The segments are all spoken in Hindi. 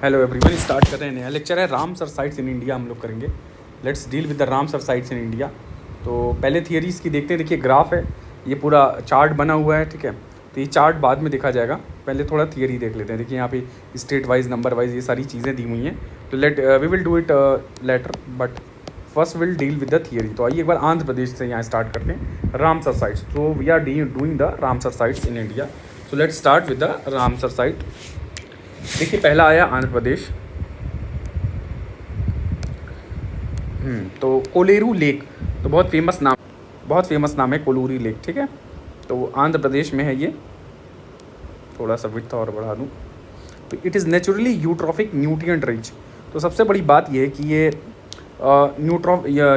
हेलो एवरीवन, स्टार्ट कर रहे हैं। नया लेक्चर है रामसर साइट्स इन इंडिया हम लोग करेंगे। Let's deal with the Ramsar sites in India. तो पहले थियरीज़ की देखते हैं। देखिए ग्राफ है, ये पूरा चार्ट बना हुआ है, ठीक है। तो ये चार्ट बाद में देखा जाएगा, पहले थोड़ा थियरी देख लेते हैं। देखिए यहाँ पे स्टेट वाइज, नंबर वाइज ये सारी चीज़ें दी हुई हैं। तो we will do it later, but first will deal with the theory. तो आइए एक बार आंध्र प्रदेश से यहाँ स्टार्ट करते हैं। रामसर साइट्स, तो we are doing the Ramsar sites in India. So let's start with the Ramsar site. देखिए पहला आया आंध्र प्रदेश। तो कोलेरू लेक, तो बहुत फेमस नाम है कोलूरी लेक, ठीक है। तो आंध्र प्रदेश में है ये। थोड़ा सा विड्थ और बढ़ा दूँ। तो it is naturally eutrophic nutrient rich. तो सबसे बड़ी बात ये है कि ये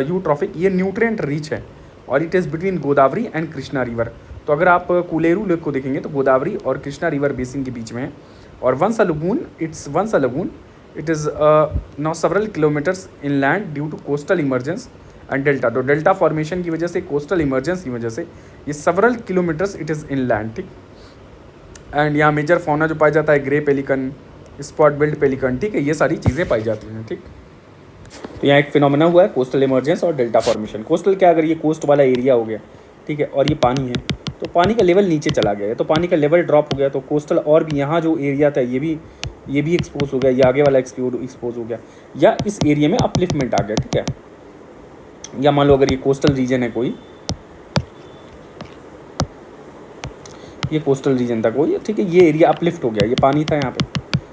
यूट्रॉफिक, ये न्यूट्रिएंट रिच है, और it is between Godavari and Krishna river. तो अगर आप कोलेरू लेक को देखेंगे तो गोदावरी और कृष्णा रिवर बेसिन के बीच में है। और once a lagoon, it is now several kilometres inland due to coastal emergence and delta. तो डेल्टा फॉर्मेशन की वजह से, कोस्टल इमरजेंस की वजह से ये several kilometres it is inland, ठीक। एंड यहाँ मेजर फौना जो पाया जाता है grey pelican, spot billed pelican, ठीक है, ये सारी चीज़ें पाई जाती हैं, ठीक। तो यहाँ एक फिनोमेना हुआ है कोस्टल इमरजेंस और डेल्टा फॉर्मेशन। कोस्टल क्या, अगर ये कोस्ट वाला एरिया हो गया, ठीक है, और ये पानी है, तो पानी का लेवल नीचे चला गया है, तो पानी का लेवल ड्रॉप हो गया, तो कोस्टल और भी यहाँ जो एरिया था ये भी एक्सपोज हो गया, ये आगे वाला एक्सपोज हो गया, या इस एरिया में अपलिफ्टमेंट आ गया, ठीक है। या मान लो अगर ये कोस्टल रीजन है कोई, ये कोस्टल रीजन था कोई, ठीक है, ये एरिया अपलिफ्ट हो गया, ये पानी था यहाँ पे,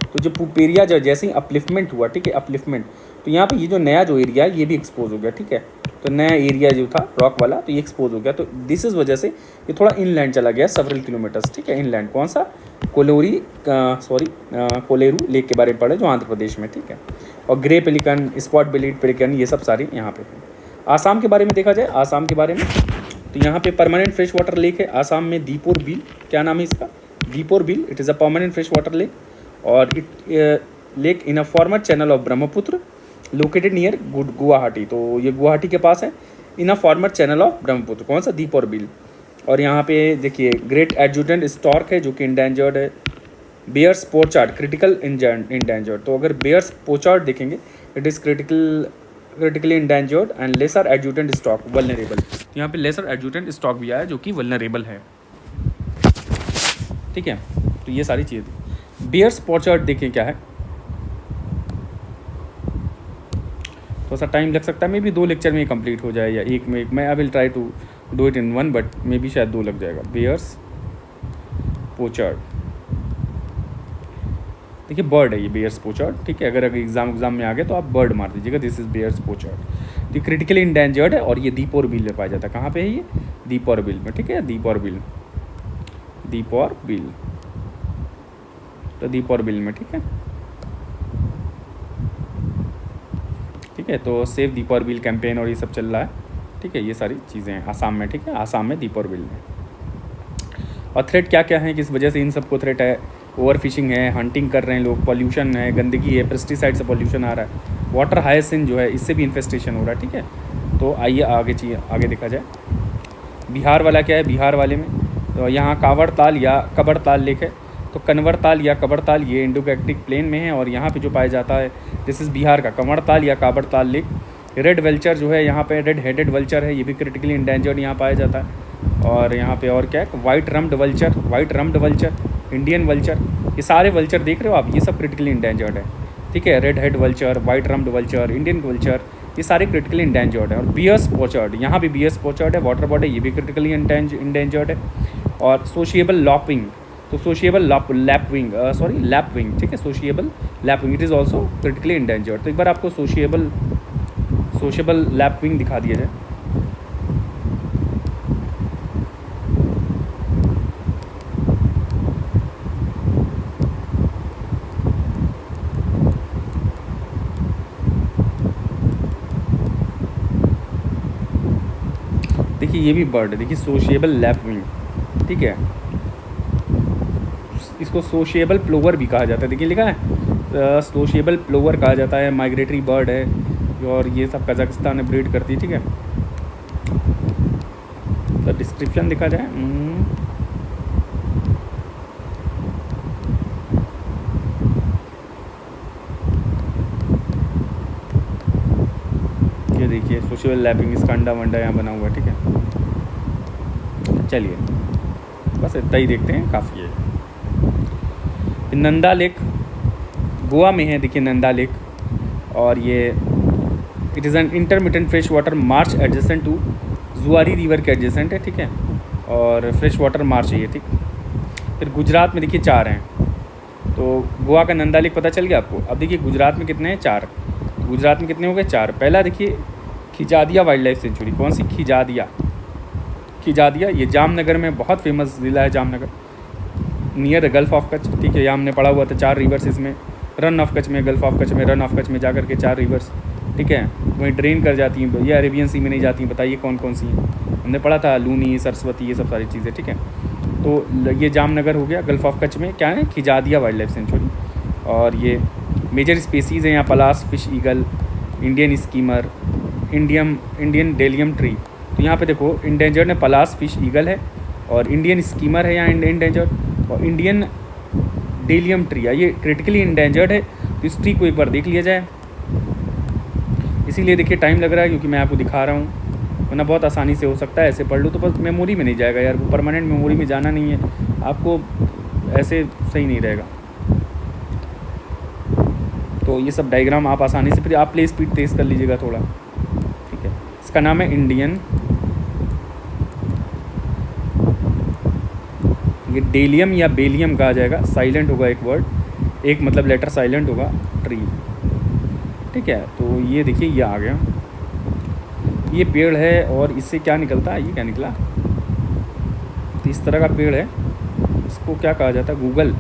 तो जो पूप एरिया जैसे ही अपलिफ्टमेंट हुआ, ठीक है, अपलिफ्टमेंट, तो यहाँ पे ये जो नया जो एरिया है ये भी एक्सपोज हो गया, ठीक है। तो नया एरिया जो था रॉक वाला, तो ये एक्सपोज हो गया, तो दिस इस वजह से ये थोड़ा इनलैंड चला गया सेवरल किलोमीटर्स, ठीक है, इनलैंड। कौन सा? कोलेरू लेक के बारे में पढ़े, जो आंध्र प्रदेश में, ठीक है। और ग्रे पेलिकन, स्पॉट बिलीड पेलिकन, ये सब सारे यहाँ पे हैं। आसाम के बारे में देखा जाए, आसाम के बारे में, तो यहाँ पे परमानेंट फ्रेश वाटर लेक है आसाम में, दीपोर बिल, क्या नाम है इसका? Deepor Beel. It is a permanent fresh water lake, और it lake in a former channel of Brahmaputra located near Guwahati. तो ये गुवाहाटी के पास है, in a former channel of Brahmaputra. कौन सा? दीपोर बिल। और यहाँ पे देखिए ग्रेट एडजुटेंट स्टॉर्क है जो कि इंडेंजर्ड है। Baer's pochard critical endangered. तो अगर बेयर्स पोचार्ड देखेंगे, it is critically endangered, and lesser adjutant stork vulnerable. यहाँ पे लेसर एडजुटेंट स्टॉक भी आया जो कि वल्नरेबल है, ठीक है। तो ये सारी चीज़ें थी। बेयर्स पोचार्ड देखिए क्या है, थोड़ा सा टाइम लग सकता है, मे बी 2 लेक्चर में कंप्लीट हो जाए, या एक में। मैं I will try to do it in 1, but maybe शायद 2 लग जाएगा। बेयर्स पोचार्ड, देखिए बर्ड है ये बेयर्स पोचार्ड, ठीक है। अगर एग्जाम में आ गए तो आप बर्ड मार दीजिएगा, दिस इज बेयर्स पोचार्ड। तो क्रिटिकली इंडेंजर्ड है, और ये दीपोर बिल में पाया जाता है। कहाँ पे है ये? दीपोर बिल में, ठीक है, दीपोर बिल, तो दीपोर बिल में, ठीक है, ठीक है। तो सेव दीपोर बिल कैंपेन और ये सब चल रहा है, ठीक है, ये सारी चीज़ें हैं आसाम में, ठीक है, आसाम में दीपोर बिल में। और थ्रेट क्या क्या है, किस वजह से इन सबको थ्रेट है? ओवर फिशिंग है, हंटिंग कर रहे हैं लोग, पॉल्यूशन है, गंदगी है, पेस्टिसाइड से पॉल्यूशन आ रहा है, वाटर हायसिन जो है इससे भी इन्फेस्टेशन हो रहा है, ठीक है। तो आइए आगे देखा जाए। बिहार वाला क्या है? बिहार वाले में तो यहाँ कांवड़ताल या कबड़ताल लेक है। तो कन्वरताल या कबड़ताल ये इंडो गैक्टिक प्लेन में है, और यहाँ पे जो पाया जाता है, दिस इज़ बिहार का कंवरताल या काबड़ताल लेक। रेड वल्चर जो है यहाँ पे, रेड हेडेड वल्चर है, ये भी क्रिटिकली इंडेंजर्ड यहाँ पाया जाता है। और यहाँ पे और क्या है? White rumped vulture, Indian vulture, ये सारे वल्चर देख रहे हो आप, ये सब क्रिटिकली इंडेंजर्ड है, ठीक है। Red head vulture, white rumped vulture, Indian vulture, ये सारे क्रिटिकली इंडेंजर्ड है। और बियर्स पोचार्ड, यहाँ भी बियर्स पोचार्ड है, वाटर बॉर्ड है, ये भी क्रिटिकली इंडेंजर्ड है। और सोशिएबल लॉपिंग, तो सोशिएबल लैपविंग, ठीक है, sociable lapwing, it is also critically endangered. तो एक बार आपको सोशिएबल लैपविंग दिखा दिया जाए। देखिए ये भी बर्ड है, देखिए सोशिएबल लैपविंग, ठीक है, इसको सोशिएबल प्लोवर भी कहा जाता है, देखिए लिखा है सोशिएबल प्लोवर कहा जाता है, माइग्रेटरी बर्ड है, और ये सब कजाकिस्तान में ब्रीड करती है, ठीक है। तो डिस्क्रिप्शन देखा जाए, देखिए सोशल लैपिंग, इसका अंडा वंडा यहाँ बना हुआ है, ठीक है। चलिए बस इतना ही देखते हैं, काफ़ी है। नंदा लेक गोवा में है, देखिए नंदा लेक, और ये it is an intermittent fresh water marsh adjacent to Zuari river के एडजेसेंट है, ठीक है, और फ्रेश वाटर मार्श है ये, ठीक। फिर गुजरात में देखिए 4 हैं, तो गोवा का नंदा लेक पता चल गया आपको। अब देखिए गुजरात में कितने हैं, 4। गुजरात में कितने हो गए, 4। पहला देखिए खिजादिया वाइल्ड लाइफ सेंचुरी। कौन सी, खिजादिया। खिजादिया ये जामनगर में बहुत फेमस ज़िला है, Jamnagar, near gulf of Kutch, ठीक है। यहाँ हमने पढ़ा हुआ था 4 रिवर्स इसमें, रन ऑफ कच्छ में, गल्फ़ ऑफ कच्छ में, रन ऑफ कच्छ में जा करके 4 रिवर्स, ठीक है, वहीं ड्रेन कर जाती हैं। ये अरेबियन सी में नहीं जाती हैं, बताइए कौन कौन सी हैं, हमने पढ़ा था, लूनी, सरस्वती, ये सब सारी चीज़ें, ठीक है। तो ये जामनगर हो गया, गल्फ़ ऑफ कच्छ में क्या है, खिजादिया वाइल्ड लाइफ सेंचुरी। और ये मेजर स्पीसीज़ हैं यहाँ, Pallas fish eagle, Indian skimmer, Indian delium tree. तो यहाँ पे देखो इंडेंजर्ड में पलास फिश ईगल है, और इंडियन स्कीमर है यहाँ इंडेंजर्ड, और इंडियन डेलियम ट्री है, ये क्रिटिकली इंडेंजर्ड है। तो इस ट्री को एक बार देख लिया जाए, इसीलिए देखिए टाइम लग रहा है क्योंकि मैं आपको दिखा रहा हूँ, वरना बहुत आसानी से हो सकता है ऐसे पढ़ लूँ तो बस मेमोरी में नहीं जाएगा यार, वो परमानेंट मेमोरी में जाना नहीं है आपको, ऐसे सही नहीं रहेगा। तो ये सब डायग्राम आप आसानी से, फिर आप प्ले स्पीड तेज़ कर लीजिएगा थोड़ा, ठीक है। इसका नाम है इंडियन, ये डेलियम या बेलियम कहा जाएगा, साइलेंट होगा एक वर्ड, एक मतलब लेटर साइलेंट होगा, ट्री, ठीक है। तो ये देखिए ये आ गया, ये पेड़ है, और इससे क्या निकलता है, ये क्या निकला, तो इस तरह का पेड़ है, इसको क्या कहा जाता है, गूगल,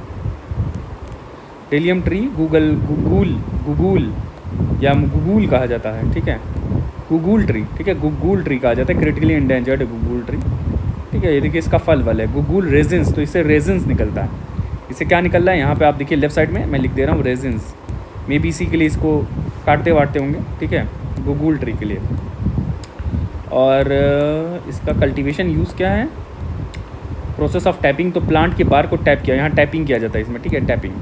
डेलियम ट्री, गुगूल या गुगूल कहा जाता है, ठीक है, गुगूल ट्री, ठीक है, गुगूल ट्री कहा जाता है, क्रिटिकली इंडेंजर्ड है गुगूल ट्री, ठीक है। ये देखिए इसका फल है गुगूल रेजिन्स, तो इससे रेजिन्स निकलता है। इससे क्या निकल रहा है, यहाँ पे आप देखिए लेफ्ट साइड में मैं लिख दे रहा हूँ रेजिन्स, मे बी इसी के लिए इसको काटते वाटते होंगे, ठीक है, गुगूल ट्री के लिए। और इसका कल्टीवेशन यूज़ क्या है, प्रोसेस ऑफ टैपिंग, तो प्लांट के बार को टैप किया, यहाँ टैपिंग किया जाता है इसमें, ठीक है, टैपिंग,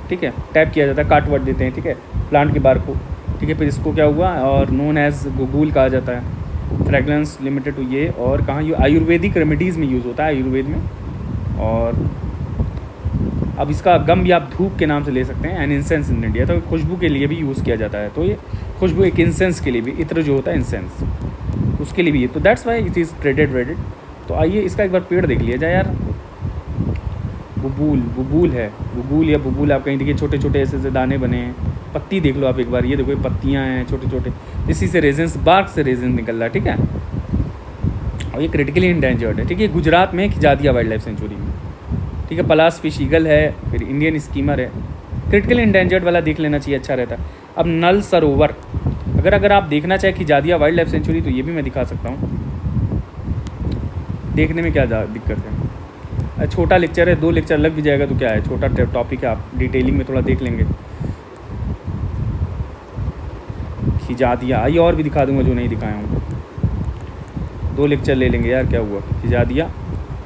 ठीक है, टैप किया जाता है, काट वाट देते हैं, ठीक है, प्लांट के बार को, ठीक है। फिर इसको क्या हुआ, और नोन एज गुगूल कहा जाता है, फ्रेगरेंस लिमिटेड टू ये, और कहाँ ये आयुर्वेदिक रेमेडीज़ में यूज़ होता है, आयुर्वेद में। और अब इसका गम भी आप धूप के नाम से ले सकते हैं, एन इंसेंस इन इंडिया, तो खुशबू के लिए भी यूज़ किया जाता है। तो ये खुशबू एक इंसेंस के लिए भी, इत्र जो होता है इंसेंस, उसके लिए भी, तो that's why it is traded. तो आइए इसका एक बार पेड़ देख लिया जाए यार, बुबूल है, बुबूल या बुबूल, आप कहीं देखिए छोटे छोटे ऐसे दाने बने हैं, पत्ती देख लो आप एक बार, ये देखो ये पत्तियाँ हैं छोटे छोटे, इसी से रेजिन्स, बार्क से रेजिन निकल रहा है, ठीक है। और ये क्रिटिकली इंडेंजर्ड है, ठीक है, गुजरात में खिजादिया वाइल्ड लाइफ सेंचुरी में, ठीक है। पलास फिश ईगल है, फिर इंडियन स्कीमर है, क्रिटिकली इंडेंजर्ड वाला देख लेना चाहिए, अच्छा रहता है। अब नल सरोवर, अगर आप देखना चाहें खिजादिया वाइल्ड लाइफ सेंचुरी, तो ये भी मैं दिखा सकता हूँ, देखने में क्या दिक्कत है, छोटा लेक्चर है, 2 लेक्चर लग भी जाएगा तो क्या है, छोटा टॉपिक है, आप डिटेलिंग में थोड़ा देख लेंगे। खिजादिया, आइए और भी दिखा दूंगा जो नहीं दिखाया हूँ, 2 लेक्चर ले लेंगे यार, क्या हुआ, खिजादिया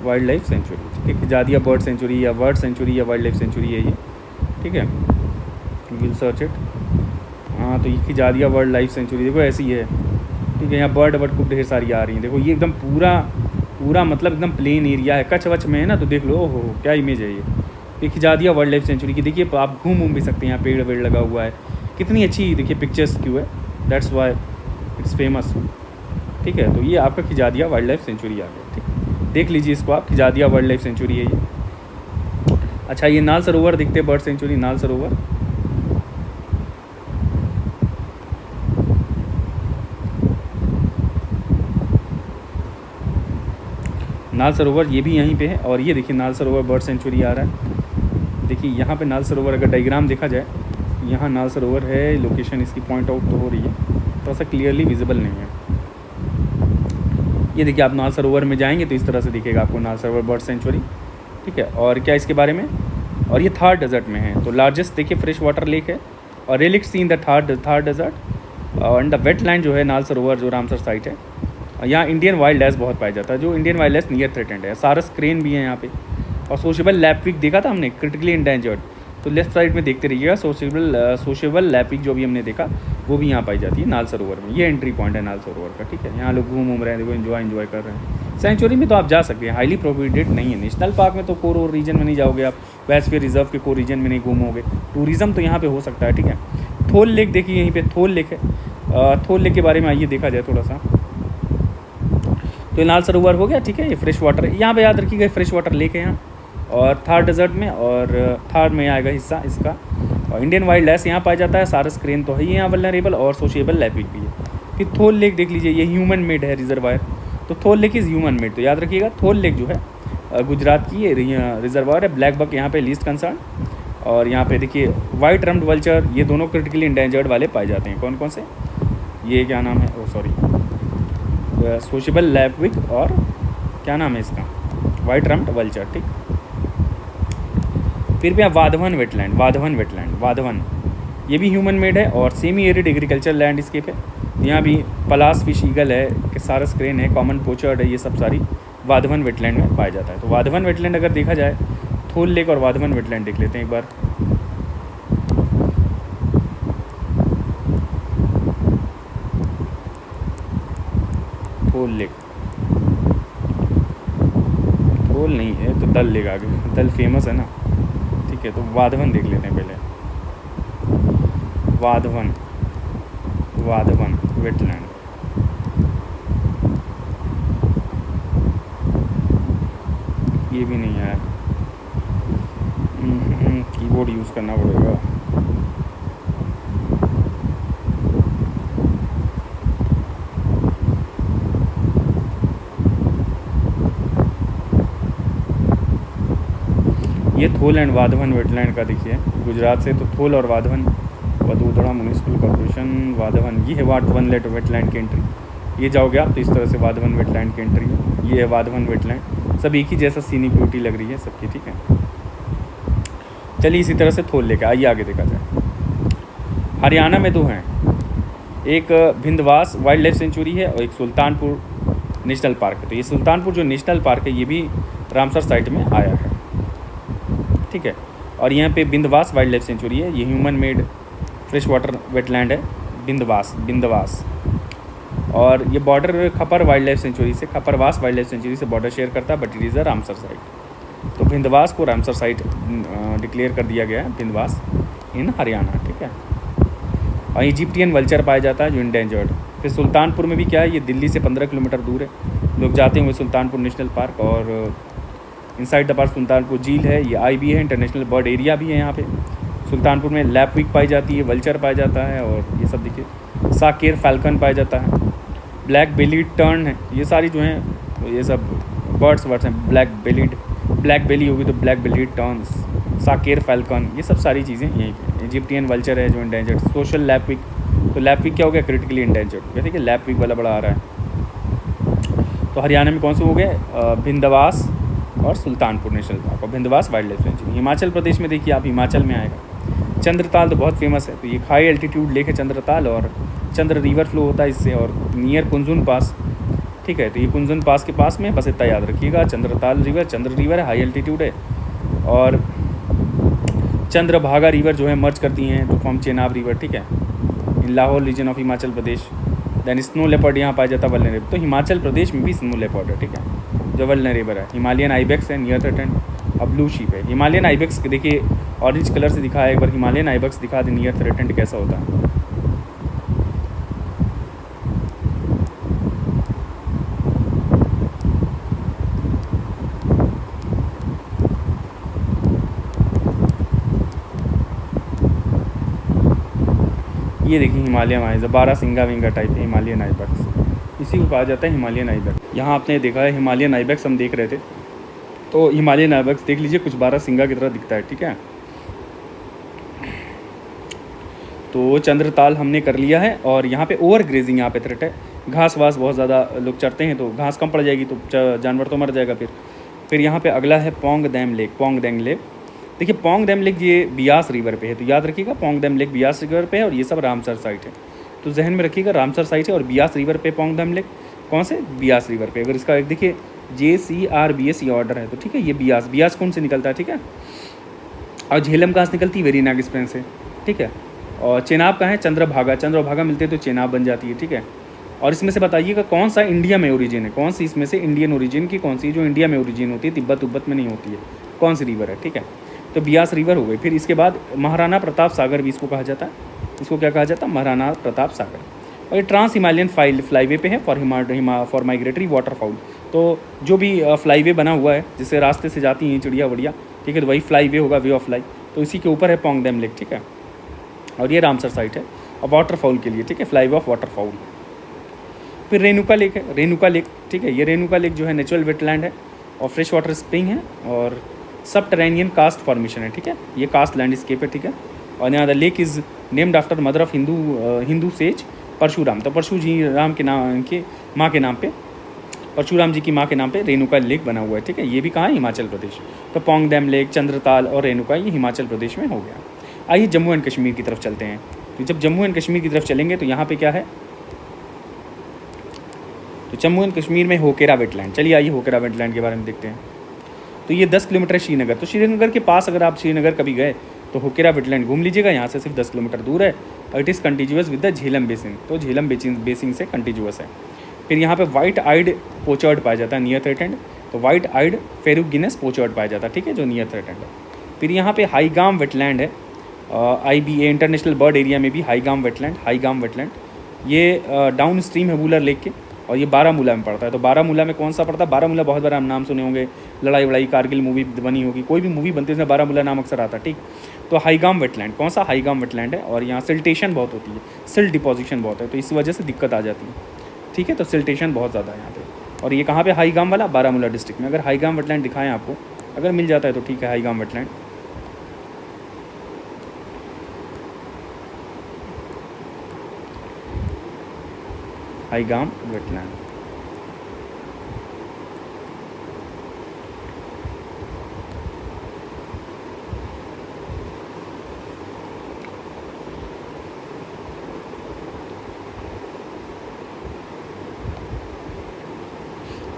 वाइल्ड लाइफ सेंचुरी, ठीक है, खिजादिया बर्ड सेंचुरी या वर्ड सेंचुरी या वाइल्ड लाइफ सेंचुरी है ये, ठीक है, विल सर्च इट। हाँ, तो ये खिजादिया वाइल्ड लाइफ सेंचुरी देखो ऐसी है, ठीक है। यहाँ बर्ड खूब ढेर सारी आ रही हैं, देखो ये एकदम पूरा मतलब एकदम प्लेन एरिया है, कच्छ वच्छ में है ना, तो देख लो, ओहो क्या इमेज है ये खिजादिया वाइल्ड लाइफ सेंचुरी की। देखिए आप घूम भी सकते हैं, यहाँ पेड़ वेड़ लगा हुआ है, कितनी अच्छी देखिए पिक्चर्स क्यों है, दैट्स वाई इट्स फेमस, ठीक है। तो ये आपका खिजादिया वाइल्ड लाइफ सेंचुरी आ गया, ठीक, देख लीजिए इसको आप, खिजादिया वाइल्ड लाइफ सेंचुरी है ये। अच्छा, ये नाल सरोवर दिखते हैं, बर्ड सेंचुरी नाल सरोवर, नाल सरोवर ये भी यहीं पे है, और ये देखिए नाल सरोवर बर्ड सेंचुरी आ रहा है, देखिए यहाँ पे नाल सरोवर, अगर डायग्राम देखा जाए, यहाँ नाल सरोवर है, लोकेशन इसकी पॉइंट आउट तो हो रही है, थोड़ा सा क्लियरली विजिबल नहीं है। ये देखिए आप नाल सरोवर में जाएंगे तो इस तरह से दिखेगा आपको नाल सरोवर बर्ड सेंचुरी, ठीक है। और क्या इसके बारे में, और ये थार डेजर्ट में है, तो लार्जेस्ट देखिए फ्रेश वाटर लेक है, और relics sea in the Thar desert, and the wetland जो है नाल सरोवर जो रामसर साइट है, यहाँ इंडियन वाइल्ड लाइफ बहुत पाया जाता है, जो Indian wild life near threatened है। सारस क्रेन भी है यहाँ पे, और सोशेबल लैपिक देखा था हमने, क्रिटिकली इंडेंजर्ड, तो लेफ्ट साइड में देखते रहिएगा, सोशेबल लैपिक जो भी हमने देखा, वो भी यहाँ पाई जाती है नाल सरोवर में। ये एंट्री पॉइंट है नाल सरोवर का, ठीक है। यहाँ लोग घूम रहे हैं, देखो एंजॉय कर रहे हैं। सेंचुरी में तो आप जा सकते हैं, हाईली प्रोहिबिटेड नहीं है। नेशनल पार्क में तो कोर रीजन में नहीं जाओगे आप, बायोस्फीयर रिजर्व के कोर रीजन में नहीं घूमोगे। टूरिज़्म तो यहाँ पे हो सकता है, ठीक है। थोल लेक देखिए, यहीं पे थोल लेक है। थोल लेक के बारे में आइए देखा जाए थोड़ा सा। तो नाल सरोवर हो गया, ठीक है। ये फ्रेश वाटर है, यहाँ पे याद रखिएगा फ्रेश वाटर लेक है यहाँ, और थार डेजर्ट में, और थार में आएगा हिस्सा इसका। और इंडियन वाइल्ड लाइफ यहाँ पाया जाता है। सारस क्रेन तो है ही यहाँ वल्नरेबल, और सोशिएबल लैपिक भी है। फिर थोल लेक देख लीजिए, ये ह्यूमन मेड है रिजर्वायर। तो थोल लेक इज़ ह्यूमन मेड, तो याद रखिएगा थोल लेक जो है गुजरात की ये रिजर्वायर है। ब्लैक बक यहाँ पे लीस्ट कंसर्न, और यहाँ पे देखिए वाइट रम्ड वल्चर, ये दोनों क्रिटिकली इंडेंजर्ड वाले पाए जाते हैं। कौन कौन से, ये क्या नाम है, ओ सॉरी, सोशिएबल लैपिक, और क्या नाम है इसका, वाइट रम्ड वल्चर, ठीक। फिर भी आप वाधवन वेटलैंड, वाधवन ये भी ह्यूमन मेड है, और सेमी एरिड एग्रीकल्चर लैंडस्केप है। यहाँ भी पलास फिश ईगल है, सारस क्रेन है, कॉमन पोचर्ड है, ये सब सारी वाधवन वेटलैंड में पाया जाता है। तो वाधवन वेटलैंड अगर देखा जाए, थोल लेक और वाधवन वेटलैंड देख लेते हैं एक बार। थोल लेक, थोल नहीं है तो दल लेक आगे, दल फेमस है ना, ठीक है। तो वाधवन देख लेते हैं पहले, वाधवन वेटलैंड। ये भी नहीं है, कीबोर्ड यूज़ करना पड़ेगा। ये थोल एंड वाधवन वेटलैंड का देखिए, गुजरात से तो थोल और वाधवन, वडोदरा म्यूनिसिपल कॉर्पोरेशन, वाधवन, ये है वाधवन वेटलैंड की एंट्री। ये जाओगे आप तो इस तरह से वाधवन वेटलैंड की एंट्री है। ये है वाधवन वेटलैंड, सब एक ही जैसा सीनिक ब्यूटी लग रही है सबकी, ठीक है। चलिए इसी तरह से थोल लेके आइए आगे देखा जाए। हरियाणा में दो हैं, एक भिंदवास वाइल्ड लाइफ सेंचुरी है, और एक सुल्तानपुर नेशनल पार्क है। तो ये सुल्तानपुर जो नेशनल पार्क है, ये भी रामसर साइट में आया है, ठीक है। और यहाँ पे बिंदवास वाइल्ड लाइफ सेंचुरी है, ये human made fresh water wetland है, बिंदवास। और ये बॉर्डर खपर वाइल्ड लाइफ सेंचुरी से, खपरवास वाइल्ड लाइफ सेंचुरी से बॉर्डर शेयर करता है, but it is a Ramsar site. तो बिंदवास को रामसर साइट डिक्लेयर कर दिया गया है, बिंदवास इन हरियाणा, ठीक है। और इजिप्टियन वल्चर पाया जाता है जो इंडेंजर्ड। फिर सुल्तानपुर में भी क्या है, ये दिल्ली से 15 किलोमीटर दूर है, लोग जाते हैं सुल्तानपुर नेशनल पार्क। और इनसाइड द पार्क सुल्तानपुर झील है, ये आई भी है, इंटरनेशनल बर्ड एरिया भी है यहाँ पे। सुल्तानपुर में लैपविक पाई जाती है, वल्चर पाया जाता है, और ये सब देखिए साकेर फैल्कन पाया जाता है, ब्लैक बेलीड टर्न है, ये सारी जो हैं ये सब बर्ड्स हैं। ब्लैक बेली होगी तो ब्लैक बेलीड टर्न्स, साकेर फैल्कन, ये सब सारी चीज़ें यहीं पे। इजिप्टियन वल्चर है जो इंडेंजर्ड। सोशल लैपविक, तो लैपविक क्या हो गया, क्रिटिकली इंडेंजर्ड हो गया, ठीक है। लैपविक वाला बड़ा आ रहा है। तो हरियाणा में कौन से हो गए, भिंदवास और सुल्तानपुर नेशनल पार्क, और भिंदवास wild life sanctuary. Himachal Pradesh में देखिए आप, हिमाचल में आएगा चंद्रताल, तो बहुत फेमस है। तो ये हाई एल्टीट्यूड लेक है चंद्रताल, और चंद्र रिवर फ्लो होता है इससे, और नियर कुंजुन पास, ठीक है। तो ये कुंजुन पास के पास में, बस इतना याद रखिएगा, चंद्र रिवर है, हाई एल्टीट्यूड है। और चंद्रभागा रिवर जो है मर्ज करती हैं टू फॉर्म चेनाब रिवर, ठीक है, in Lahaul region of Himachal Pradesh. Then snow leopard यहाँ पाया जाता है, वल्नरेबल। तो हिमाचल प्रदेश में भी स्नो लेपर्ड है, ठीक है, जो वल्नरेबल है। हिमालयन आइबेक्स है नियर थ्रेटेंड, और ब्लू शीप है। हिमालयन आइबेक्स देखिए ऑरेंज कलर से दिखा है, एक बार हिमालयन आइबेक्स दिखा दे नियर थ्रेटेंड कैसा होता है। ये देखिए हिमालयन आइबेक्स, 12 सिंगा विंगा टाइप है हिमालयन आइबेक्स, इसी को कहा जाता है हिमालयन आइबेक्स। यहाँ आपने देखा है हिमालयन आइबेक्स हम देख रहे थे, तो हिमालयन आइबेक्स देख लीजिए कुछ 12 सिंगा की तरह दिखता है, ठीक है। तो चंद्रताल हमने कर लिया है, और यहाँ पे ओवर ग्रेजिंग यहाँ पे थ्रेट है, घास वास बहुत ज़्यादा लोग चढ़ते हैं, तो घास कम पड़ जाएगी तो जानवर तो मर जाएगा। फिर यहाँ पे अगला है पोंग देंग लेक। देखिए पोंग देम लेक ये बियास रिवर पे है, तो याद रखिएगा Pong them lake Beas river पे है, और ये सब रामसर साइट है। तो जहन में रखिएगा रामसर साइट है, और बियास रिवर पे पोंग देम लेक, कौन से, बियास रिवर पे। अगर इसका एक देखिए JCRBS ये ऑर्डर है, तो ठीक है, ये बियास कौन से निकलता है, ठीक है। और झेलम कहाँ से निकलती है, वेरीनाग स्प्रेन से, ठीक है। और चेनाब कहाँ है, चंद्रभागा, चंद्रभागा मिलते हैं तो चेनाब बन जाती है, ठीक है। और इसमें से बताइएगा कौन सा इंडिया में ओरिजिन है, कौन सी इसमें से इंडियन ओरिजिन की कौन सी जो इंडिया में ओरिजिन होती है, तिब्बत उब्बत में नहीं होती है, कौन सी रिवर है, ठीक है। तो बियास रिवर हो गई। फिर इसके बाद महाराणा प्रताप सागर भी इसको कहा जाता है, इसको क्या कहा जाता है, महाराणा प्रताप सागर। और ये ट्रांस हिमालयन फ्लाईवे पे है फॉर माइग्रेटरी वाटरफाउल। तो जो भी फ्लाईवे बना हुआ है जिससे रास्ते से जाती हैं चिड़िया वड़िया, ठीक है, तो वही फ्लाईवे होगा, वे ऑफ लाइफ। तो इसी के ऊपर है पोंगदेम लेक, ठीक है। और ये रामसर साइट है और वाटरफॉल के लिए, ठीक है, फ्लाईवे ऑफ वाटरफॉल। फिर रेणुका लेक है, रेणुका लेक, ठीक है। ये रेणुका लेक जो है नेचुरल वेटलैंड है और फ्रेश वाटर स्प्रिंग है और सबटरेनियन कास्ट फॉर्मेशन है, ठीक है। ये कास्ट लैंडस्केप है, ठीक है। और यहाँ the lake is named after mother of Hindu sage Parshuram. तो परशु जी राम के नाम के माँ के नाम पे, परशुराम जी की माँ के नाम पे रेणुका लेक बना हुआ है, ठीक है। ये भी कहाँ है, हिमाचल प्रदेश। तो पोंगदेम लेक, चंद्रताल और रेणुका ये हिमाचल प्रदेश में हो गया। आइए जम्मू एंड कश्मीर की तरफ चलते हैं। तो जब जम्मू एंड कश्मीर की तरफ चलेंगे तो यहाँ पे क्या है, तो जम्मू एंड कश्मीर में होकेरा वेटलैंड। चलिए आइए होकेरा वेटलैंड के बारे में देखते हैं। तो ये 10 किलोमीटर श्रीनगर, तो श्रीनगर के पास अगर आप श्रीनगर कभी गए तो होकेरा वेटलैंड घूम लीजिएगा। यहाँ से सिर्फ 10 किलोमीटर दूर है और it is continuous with the Jhelum basin. तो झेलम बेसिन से कंटिन्यूअस है। फिर यहाँ पे वाइट आइड पोचर्ड पाया जाता है नियर थ्रेटेंड। तो वाइट आइड फेरुगिनस पोचर्ड पाया जाता है, ठीक है, जो नियर थ्रेटेंड है। फिर यहाँ पे हाईगाम वेटलैंड है, IBA इंटरनेशनल बर्ड एरिया में भी हाईगाम वेटलैंड ये डाउन स्ट्रीम है वूलर लेक के और ये बारामूला में पड़ता है। तो बारामूला में कौन सा पड़ता है, बारामूला बहुत बार आप नाम सुने होंगे, लड़ाई वड़ाई कारगिल मूवी बनी होगी, कोई भी मूवी बनती है उसमें बारामूला नाम अक्सर आता है, ठीक। तो हाईगाम वेटलैंड, कौन सा, हाईगाम वेटलैंड है। और यहाँ सिल्टेशन बहुत होती है, सिल्ट डिपोजिशन बहुत है, तो इस वजह से दिक्कत आ जाती है, ठीक है। तो सिल्टेशन बहुत ज़्यादा है यहाँ पे। और ये कहाँ पे हाईगाम वाला, बारामूला डिस्ट्रिक्ट में। अगर हाईगाम वेटलैंड दिखाएं आपको, अगर मिल जाता है तो ठीक है, हाईगाम वेटलैंड। हाईगाम वेटलैंड,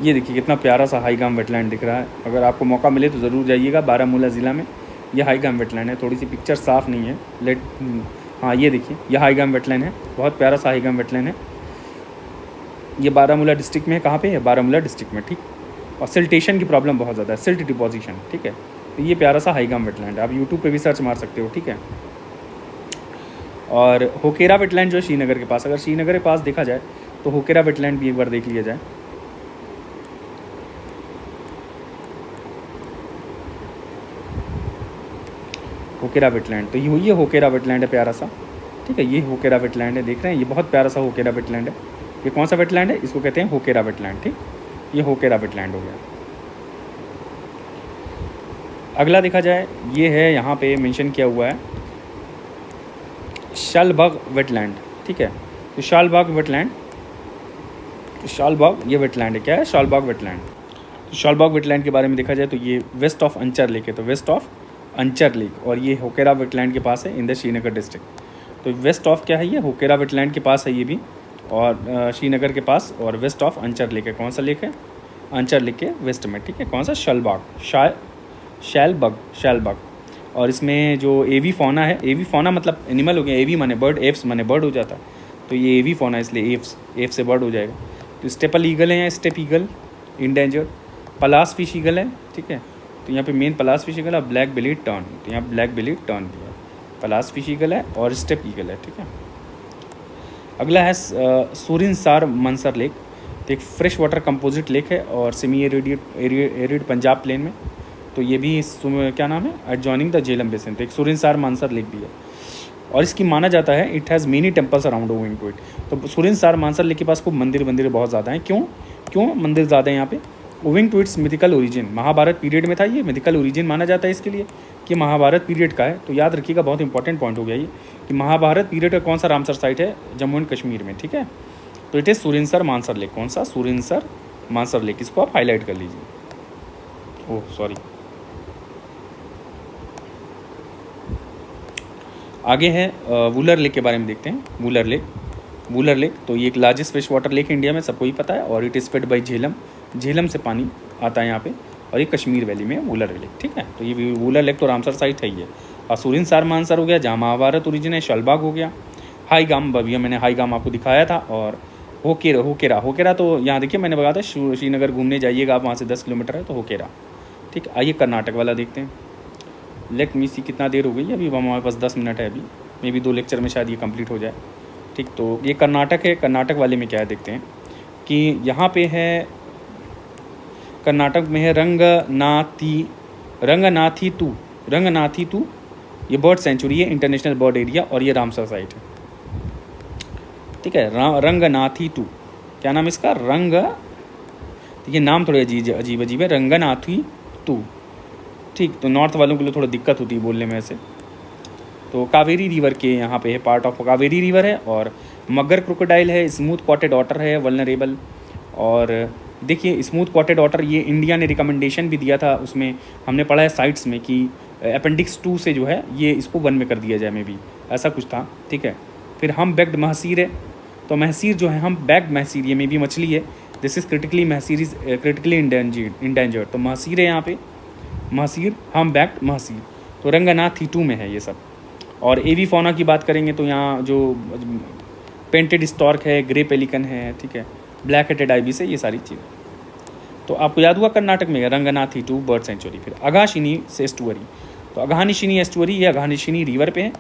ये देखिए कितना प्यारा सा हाईगाम वेटलैंड दिख रहा है। अगर आपको मौका मिले तो ज़रूर जाइएगा, बारामूला ज़िला में ये हाईगाम वेटलैंड है। थोड़ी सी पिक्चर साफ़ नहीं है, हाँ ये देखिए ये हाईगाम वेटलैंड है, बहुत प्यारा सा हाईगाम वेटलैंड है। ये बारामूला डिस्ट्रिक्ट में है, कहाँ पे है, बारामूला डिस्ट्रिक्ट में, ठीक। और सिल्टेशन की प्रॉब्लम बहुत ज़्यादा है, सिल्ट डिपोजिशन, ठीक है। तो ये प्यारा सा हाईगाम वेटलैंड है, आप यूट्यूब पे भी सर्च मार सकते हो, ठीक है। और होकेरा वेटलैंड जो है श्रीनगर के पास, अगर श्रीनगर के पास देखा जाए तो होकेरा वेटलैंड भी एक बार देख लिया जाए। होकेरा वेटलैंड, तो ये होकेरा वेटलैंड है प्यारा सा, ठीक है। ये होकेरा वेटलैंड है, देख रहे हैं, ये बहुत प्यारा सा होकेरा वेटलैंड है। ये कौन सा वेटलैंड है, इसको कहते हैं होकेरा वेटलैंड, ठीक। ये होकेरा वेटलैंड हो गया। अगला देखा जाए, ये है यहाँ पे मेंशन किया हुआ है शालबाग वेटलैंड, ठीक है। तो शालबाग वेटलैंड, तो शालबाग ये वेटलैंड है, क्या है, शालबाग वेटलैंड। तो शालबाग वेटलैंड के बारे में देखा जाए तो ये वेस्ट ऑफ अंचर लेक है, तो वेस्ट ऑफ अंचर लेक, और ये होकेरा वेटलैंड के पास है इन द श्रीनगर डिस्ट्रिक्ट। तो वेस्ट ऑफ क्या है, ये होकेरा वेटलैंड के पास है ये भी, और श्रीनगर के पास, और वेस्ट ऑफ अंचर लेक है। कौन सा लेक है, अंचर लेक के वेस्ट में, ठीक है। कौन सा, शालबाग, शैलबाग। और इसमें जो एवी फौना है, एवी फौना मतलब एनिमल हो गया, एवी माने बर्ड, एप्स माने बर्ड हो जाता है, तो ये एवी फौना इसलिए एफ से बर्ड हो जाएगा। तो स्टेपल ईगल है, स्टेप ईगल इंडेंजर्ड, पलास फिश ईगल है, ठीक है। तो यहाँ पे मेन पलास फिश ईगल और ब्लैक बिलीड टर्न, तो यहाँ ब्लैक बिलीड टर्न भी है, पलास फिश ईगल है और स्टेप ईगल है, ठीक है। अगला है सूरिनसार मनसर लेक, तो एक फ्रेश वाटर कंपोजिट लेक है और सेमी एरिड पंजाब प्लेन में। तो ये भी क्या नाम है, एडजॉइनिंग द झेलम बेसिन। तो एक सूरिनसार मानसर लेक भी है और इसकी माना जाता है it has many temples around owing to it. तो सूरिनसार मानसर लेक के पास खूब मंदिर बहुत ज़्यादा हैं। क्यों मंदिर ज़्यादा हैं यहाँ पे, owing to its mythical origin, Mahabharata period में था ये, मिथिकल ओरिजिन माना जाता है इसके लिए कि महाभारत पीरियड का है। तो याद रखिएगा, बहुत इंपॉर्टेंट पॉइंट हो गया ये कि महाभारत पीरियड का कौन सा रामसर साइट है, जम्मू एंड कश्मीर में, ठीक है। तो इट इज़ सूरिनसर मानसर लेक, कौन सा, सूरिनसर मानसर लेक, इसको आप हाईलाइट कर लीजिए। ओह सॉरी, आगे है वूलर लेक के बारे में देखते हैं। वूलर लेक तो ये एक largest fresh water lake India में, सबको ही पता है, और it is fade by Jhelum से पानी आता है यहाँ पे। और ये कश्मीर वैली में वूलर लेक, ठीक है। तो ये वूलर लेक तो रामसर साइट है ही है। और सूरिनसर मानसर हो गया, जहाँ महाभारत ओरिजिन है। शलबाग हो गया, हाईगाम, भैया मैंने हाईगाम आपको दिखाया था। और होकेरा तो यहाँ देखिए मैंने बताया था, श्रीनगर घूमने जाइएगा आप, वहाँ से 10 किलोमीटर है, तो होकेरा, ठीक है। आइए कर्नाटक वाला देखते हैं। लेट मी सी कितना देर हो गई है, अभी हमारे पास 10 मिनट है, अभी मे बी 2 लेक्चर में शायद ये कंप्लीट हो जाए, ठीक। तो ये कर्नाटक है। कर्नाटक वाले में क्या है देखते हैं कि यहाँ पे है, कर्नाटक में है रंगनाथी टू, ये बर्ड सेंचुरी है, इंटरनेशनल बर्ड एरिया, और ये रामसर साइट है, ठीक है। रंगनाथी टू, क्या नाम है इसका, देखिए नाम थोड़े अजीब है, रंगनाथी टू, ठीक। तो नॉर्थ वालों के लिए थोड़ा दिक्कत होती है बोलने में ऐसे। तो कावेरी रिवर के यहाँ पे है, पार्ट ऑफ कावेरी रिवर है। और मगर क्रोकोडाइल है, स्मूथ कॉटेड ऑटर है, वल्नरेबल। और देखिए स्मूथ कॉटेड ऑटर, ये इंडिया ने रिकमेंडेशन भी दिया था, उसमें हमने पढ़ा है साइट्स में कि अपेंडिक्स 2 से जो है ये इसको 1 में कर दिया जाए, में भी ऐसा कुछ था, ठीक है। फिर हम बैक्ड महसीर है, तो महसीर जो है, हम बैक्ड महसीर, ये में भी मछली है। This is critically, mahseer is critically endangered, तो महसीर है यहाँ पे, महसीर, हम बैक्ड महसीर। तो रंगनाथी 2 में है ये सब। और एवी फौना की बात करेंगे तो यहाँ जो पेंटेड स्टॉर्क है, ग्रे पेलिकन है, ठीक है, ब्लैक हेडेड आइबिस है, ये सारी चीज़। तो आपको याद हुआ कर्नाटक में रंगनाथी 2 बर्ड सेंचुरी। फिर अघाशिनी से एस्टुअरी, तो अघानिशिनी एस्टुअरी, ये अघानिशिनी रिवर पे है।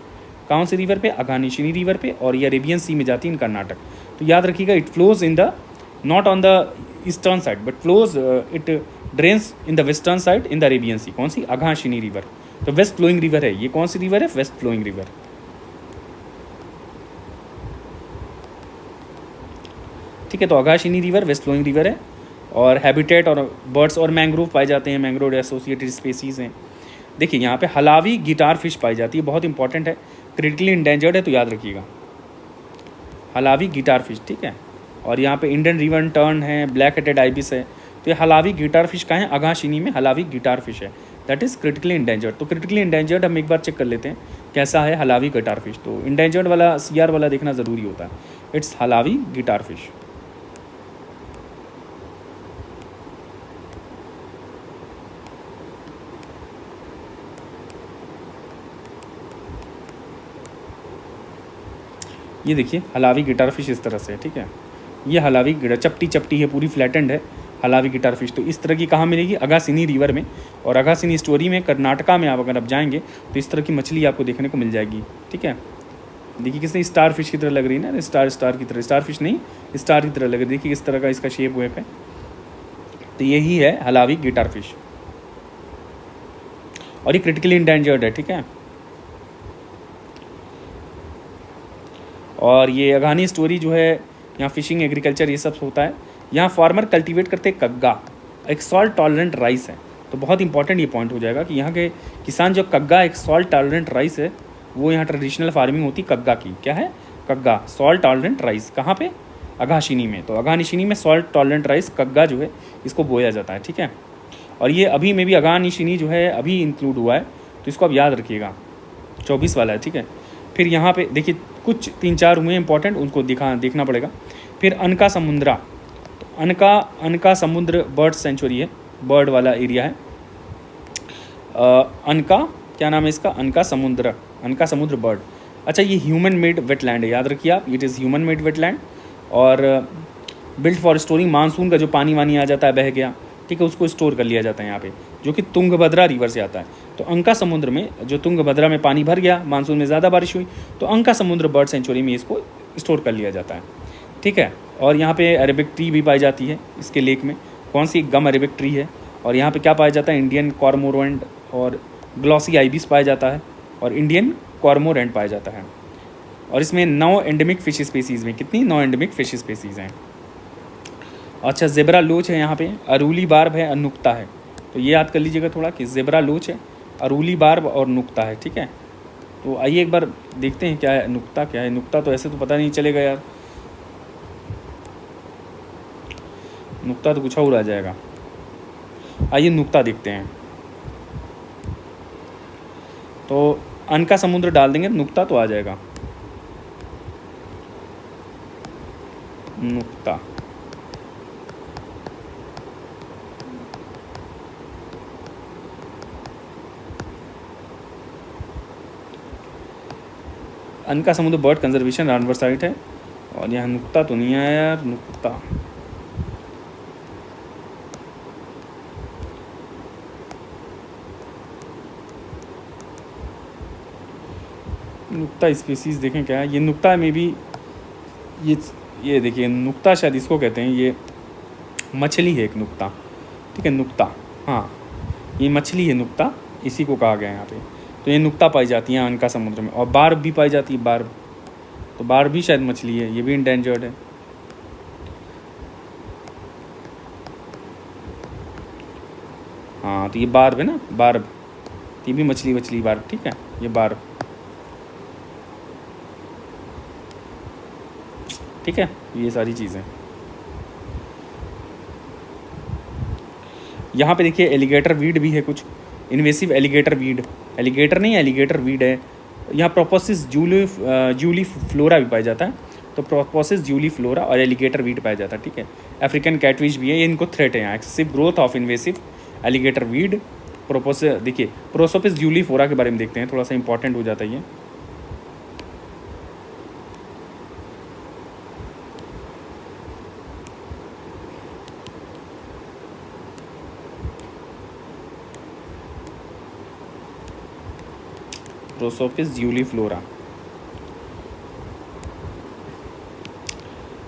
कौन से रिवर पे, अघानिशिनी रिवर पे, और ये अरेबियन सी में जाती है इन कर्नाटक। तो याद रखिएगा, it flows in the, not on the eastern side, but flows, it drains in the western side in the Arabian sea. कौन सी, अघाशिनी रिवर। तो वेस्ट फ्लोइंग रिवर है ये। कौन सी रिवर है, वेस्ट फ्लोइंग रिवर, ठीक है। तो Aghanashini river west flowing river है। और हैबिटेट और बर्ड्स और मैंग्रोव पाए जाते हैं, मैंग्रोव एसोसिएटेड स्पीसीज़ हैं। देखिए यहाँ पे हलावी गिटार फिश पाई जाती है, बहुत इंपॉर्टेंट है, क्रिटिकली इंडेंजर्ड है, तो याद रखिएगा हलावी गिटार फिश, ठीक है। और यहाँ पे इंडियन रिवन टर्न है, ब्लैक हेडेड आइबिस है। तो ये हलावी गिटार फिश का है, अघाशिनी में हलावी गिटार फिश है, दैट इज़ क्रिटिकली इंडेंजर्ड। तो क्रिटिकली इंडेंजर्ड हम एक बार चेक कर लेते हैं कैसा है हलावी गिटार फिश। तो इंडेंजर्ड वाला CR वाला देखना ज़रूरी होता है, इट्स हलावी गिटार फिश। ये देखिए हलावी गिटार फिश इस तरह से है, ठीक है। ये हलावी गिटार, चपटी है, पूरी फ्लैटेंड है हलावी गिटार फिश। तो इस तरह की कहाँ मिलेगी, अघासिनी रिवर में। और अघासिनी स्टोरी में, कर्नाटका में आप अगर आप जाएंगे तो इस तरह की मछली आपको देखने को मिल जाएगी, ठीक है। देखिए किसने स्टार फिश की तरह लग रही है ना, स्टार की तरह, स्टार फिश नहीं, स्टार की तरह लग रही है। देखिए किस तरह का इसका शेप वेप है। तो यही है हलावी गिटार फिश, और ये क्रिटिकली इंडेंजर्ड है, ठीक है। और ये अघानी स्टोरी जो है, यहाँ फिशिंग, एग्रीकल्चर, ये सब होता है। यहाँ फार्मर कल्टीवेट करते हैं कग्गा, एक सॉल्ट टॉलरेंट राइस है। तो बहुत इंपॉर्टेंट ये पॉइंट हो जाएगा कि यहाँ के किसान जो कग्गा, एक सॉल्ट टॉलरेंट राइस है, वो यहाँ ट्रेडिशनल फार्मिंग होती कग्गा की। क्या है, कग्गा, सॉल्ट टॉलरेंट राइस। कहाँ पे, अघाशिनी में। तो अघानिशिनी में सॉल्ट टॉलरेंट राइस, कग्गा जो है, इसको बोया जाता है, ठीक है। और ये अभी में भी अघानिशिनी जो है अभी इंक्लूड हुआ है, तो इसको आप याद रखिएगा, 24 वाला है, ठीक है। फिर यहाँ पे देखिए कुछ 3-4 हुए इंपॉर्टेंट, उनको देखना पड़ेगा। फिर अनका समुद्रा, तो अनका समुद्र बर्ड सेंचुरी है, बर्ड वाला एरिया है। अनका, क्या नाम है इसका, अनका समुद्र बर्ड। अच्छा, ये ह्यूमन मेड वेटलैंड है, याद रखिए आप, it is human made wetland. और बिल्ट फॉर स्टोरिंग, मानसून का जो पानी वानी आ जाता है, बह गया, ठीक है, उसको स्टोर कर लिया जाता है यहाँ पे, जो कि तुंगभद्रा रिवर से आता है। तो अंका समुद्र में, जो तुंगभद्रा में पानी भर गया, मानसून में ज़्यादा बारिश हुई, तो अंका समुद्र बर्ड सेंचुरी में इसको स्टोर कर लिया जाता है, ठीक है। और यहाँ पे अरेबिक ट्री भी पाई जाती है इसके लेक में। कौन सी, गम अरेबिक ट्री है। और यहाँ पे क्या पाया जाता है, इंडियन कॉर्मोरेंट और ग्लॉसी आइबिस पाया जाता है, और इंडियन कॉर्मोरेंट पाया जाता है। और इसमें 9 एंडेमिक फिश स्पीसीज़ में, कितनी, 9 एंडेमिक फिश स्पीसीज़ हैं। अच्छा, ज़ेब्रा लोच है यहाँ पे, अरूली बार्ब है, नुक्ता है। तो ये याद कर लीजिएगा थोड़ा कि ज़ेब्रा लोच है, अरूली बार्ब और नुक्ता है, ठीक है। तो आइए एक बार देखते हैं क्या है नुक्ता, क्या है नुक्ता। तो ऐसे तो पता नहीं चलेगा यार, नुक्ता तो कुछ और आ जाएगा। आइए नुक्ता देखते हैं। तो अनका समुद्र डाल देंगे, नुक्ता तो आ जाएगा, नुक्ता। अनका समुद्र बर्ड कंजर्वेशन रानवर साइट है। और यहाँ नुक्ता तो नहीं आया यार, नुक्ता नुक्ता स्पीसीज़ देखें क्या है। ये नुक्ता में भी ये देखिए नुक्ता, शायद इसको कहते हैं, ये मछली है एक नुक्ता, ठीक है नुक्ता, हाँ ये मछली है नुक्ता, इसी को कहा गया है यहाँ पे। तो ये नुक्ता पाई जाती है अनका समुद्र में। और बार्ब भी पाई जाती है, बार्ब, तो बार्ब भी शायद मछली है, ये भी इंडेंजर्ड है। हाँ तो ये बार्ब है ना, बार्ब, ये भी मछली बार्ब, ठीक है ये बार्ब, ठीक है ये सारी चीज़ें। यहाँ पे देखिए एलिगेटर वीड भी है कुछ, इन्वेसिव एलिगेटर वीड, एलिगेटर नहीं एलिगेटर वीड है। यहाँ प्रोपोसिस जूली फ्लोरा भी पाया जाता है, तो प्रोपोसिस जूली फ्लोरा और एलिगेटर वीड पाया जाता है, ठीक है। अफ्रीकन कैटफिश भी है, ये इनको थ्रेट है यहाँ, excessive growth of invasive alligator weed prosopis. देखिए प्रोसोपिस जूली फ्लोरा के बारे में देखते हैं, थोड़ा सा इंपॉर्टेंट हो जाता है ये। प्रोसोपिस ज्यूलीफ्लोरा,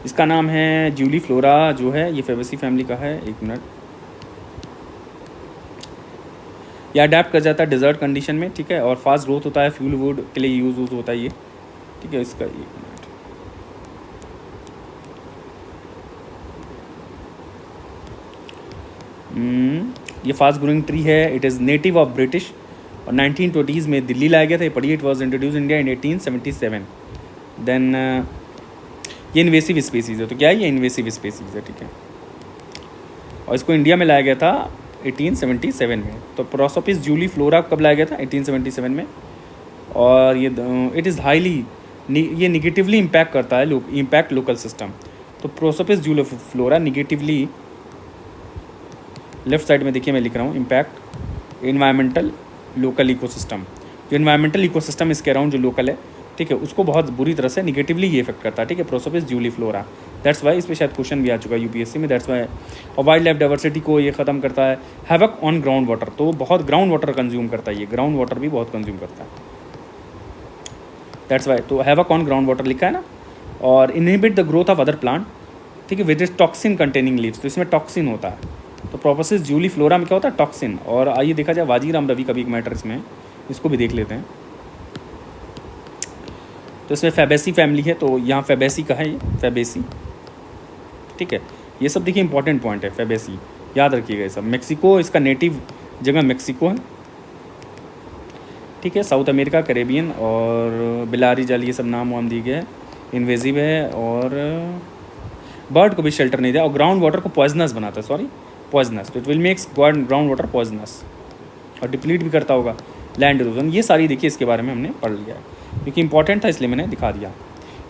इसका नाम है ज्यूलीफ्लोरा जो है, ये फेबेसी फैमिली का है। एक मिनट, यह अडेप्ट कर जाता है डिजर्ट कंडीशन में, ठीक है, और फास्ट ग्रोथ होता है, फ्यूल वुड के लिए यूज होता है ये, ठीक है। इसका एक मिनट, ये फास्ट ग्रोइंग ट्री है। It is native of British और 1920s में दिल्ली लाया गया था ये, पढ़िए। It was introduce India in 1877। Then ये इन्वेसिव स्पीसीज़ है, तो क्या है ये इन्वेसिव स्पीसीज़ है, ठीक है। और इसको इंडिया में लाया गया था 1877 में। तो प्रोसोपिस जूली फ्लोरा कब लाया गया था? 1877 में। और ये इट इज़ हाईली, ये निगेटिवली इम्पैक्ट करता है, इम्पैक्ट लोकल सिस्टम। तो Prosopis juliflora negatively, left side में देखिए मैं लिख रहा हूँ, इम्पैक्ट इन्वायरमेंटल लोकल इकोसिस्टम। जो इन्वायरमेंटल इकोसिस्टम इसके अराउंड जो लोकल है, ठीक है, उसको बहुत बुरी तरह से निगेटिवली ये इफेक्ट करता है, ठीक है, Prosopis juliflora. That's why इस पर शायद क्वेश्चन भी आ चुका है यूपीएससी में, दैट्स वाई। और वाइल्ड लाइफ डाइवर्सिटी को ये ख़त्म करता है। हैवक ऑन ग्राउंड वाटर, तो बहुत ग्राउंड वाटर कंज्यूम करता है, ये ग्राउंड वाटर भी बहुत कंज्यूम करता है, दैट्स वाई। तो हैवक ऑन ग्राउंड वाटर लिखा है ना। और inhibit the growth of other plant, ठीक है, with is toxin containing leaves, तो इसमें टॉक्सिन होता है। तो प्रोपोसिस जूली फ्लोरा में क्या होता है? टॉक्सिन। और आइए देखा जाए वाजीराम रवि का भी एक मैटर इसमें, इसको भी देख लेते हैं। तो इसमें फैबेसी फैमिली है, तो यहाँ फैबेसी का है, ये फैबेसी, ठीक है। ये सब देखिए इंपॉर्टेंट पॉइंट है, फैबेसी याद रखिएगा ये सब। मेक्सिको, इसका नेटिव जगह मेक्सिको है, ठीक है। साउथ अमेरिका, कैरेबियन और बिलारी जाल, ये सब नाम वाम दिए गए हैं। इन्वेजिव है और बर्ड को भी शेल्टर नहीं दिया, और ग्राउंड वाटर को पॉइजनस बनाता है, सॉरी पॉइजनस, तो it will makes ground water poisonous, और डिप्लीट भी करता होगा, लैंड इरोजन। ये सारी देखिए इसके बारे में हमने पढ़ लिया है, क्योंकि इंपॉर्टेंट था इसलिए मैंने दिखा दिया।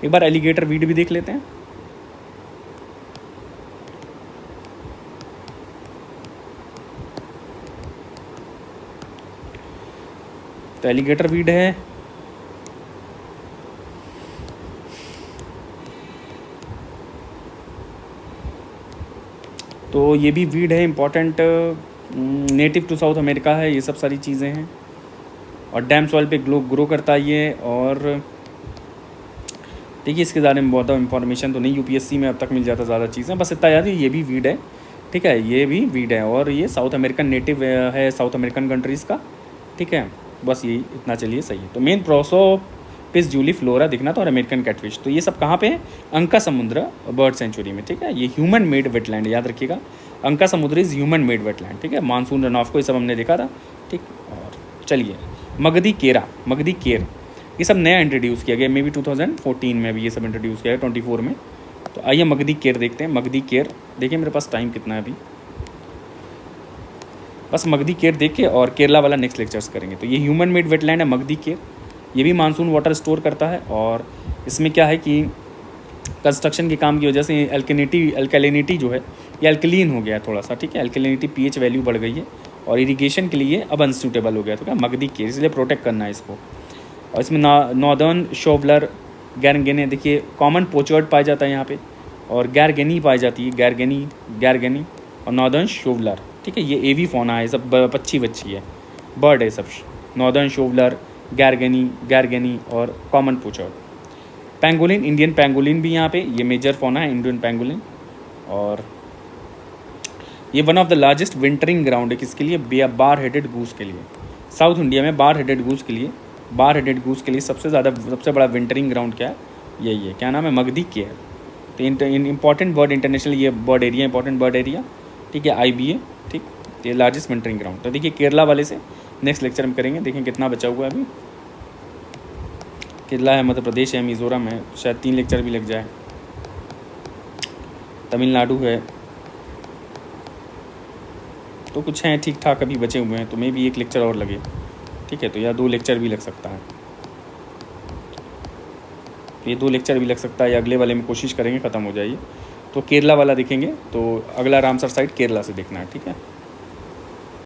एक बार एलिगेटर वीड भी देख लेते हैं। तो एलिगेटर वीड है, तो ये भी वीड है important, native to South America है, ये सब सारी चीज़ें हैं। और डैम सॉइल पे ग्रो करता है ये। और देखिए इसके बारे में बहुत इंफॉर्मेशन तो नहीं यूपीएससी में अब तक मिल जाता ज़्यादा चीज़ें, बस इतना याद है ये भी वीड है, ठीक है, ये भी वीड है। और ये साउथ अमेरिकन नेटिव है, साउथ अमेरिकन कंट्रीज़ का, ठीक है, बस ये इतना चलिए सही है। तो मेन प्रोसोपिस जूली फ्लोरा दिखना था, और अमेरिकन कैटफिश, तो ये सब कहाँ पे है? अंका समुद्र बर्ड सेंचुरी में, ठीक है। ये ह्यूमन मेड वेटलैंड, याद रखिएगा, अंका समुद्र इज़ ह्यूमन मेड वेटलैंड, ठीक है। मानसून रन ऑफ को ये सब हमने देखा था, ठीक। और चलिए मगधी केर, ये सब नया इंट्रोड्यूस किया गया, मे बी 2014 में भी ये सब इंट्रोड्यूस किया गया, 24 में। तो आइए मगधी केर देखते हैं। मगधी केर, देखिए मेरे पास टाइम कितना है अभी, बस मगधी केर देख के और केरला वाला नेक्स्ट लेक्चर्स करेंगे। तो ये ह्यूमन मेड वेटलैंड है मगधी केर, ये भी मानसून वाटर स्टोर करता है। और इसमें क्या है कि कंस्ट्रक्शन के काम की वजह से अल्कलिनिटी जो है ये अल्कलीन हो गया है थोड़ा सा, ठीक है, अल्कलिनिटी पीएच वैल्यू बढ़ गई है, और इरिगेशन के लिए अब अनसूटेबल हो गया, तो क्या मगधी केर, इसलिए प्रोटेक्ट करना है इसको। और इसमें नॉर्दर्न शोवलर गैरगेने, देखिए कॉमन पोचवर्ड पाया जाता है यहाँ पे, और गैरगेनी पाई जाती है, गैरगेनी और नॉर्दर्न शोवलर। ठीक है, ये एवी फोना है, सब पक्षी बच्ची है, बर्ड है सब। नॉर्दर्न शोवलर, गैरगेनी और कॉमन पोचवर्ड। पैंगोलिन, इंडियन पैंगोलिन भी यहाँ पे, ये मेजर फोना है इंडियन पैंगोलिन। और ये one of the largest wintering ground है किसके लिए, बार हेडेड गूस के लिए। साउथ इंडिया में बार हेडेड गूस के लिए सबसे बड़ा विंटरिंग ग्राउंड क्या है, यही है, क्या नाम है, मगधी के है। तो इंपॉर्टेंट बर्ड इंटरनेशनल, ये bird area, important bird area, ठीक है, IBA, ठीक, ये लार्जेस्ट विंटरिंग ग्राउंड। तो देखिए केरला वाले से नेक्स्ट लेक्चर में करेंगे, देखें कितना बचा हुआ है अभी। केरला है, मध्य प्रदेश है, मिज़ोरम है, शायद 3 लेक्चर भी लग जाए। तमिलनाडु है, तो कुछ हैं ठीक ठाक अभी बचे हुए हैं, तो मे भी 1 लेक्चर और लगे, ठीक है, तो या 2 लेक्चर भी लग सकता है, ये 2 लेक्चर भी लग सकता है, या अगले वाले में कोशिश करेंगे ख़त्म हो जाइए। तो केरला वाला देखेंगे, तो अगला रामसर साइड केरला से देखना है, ठीक है।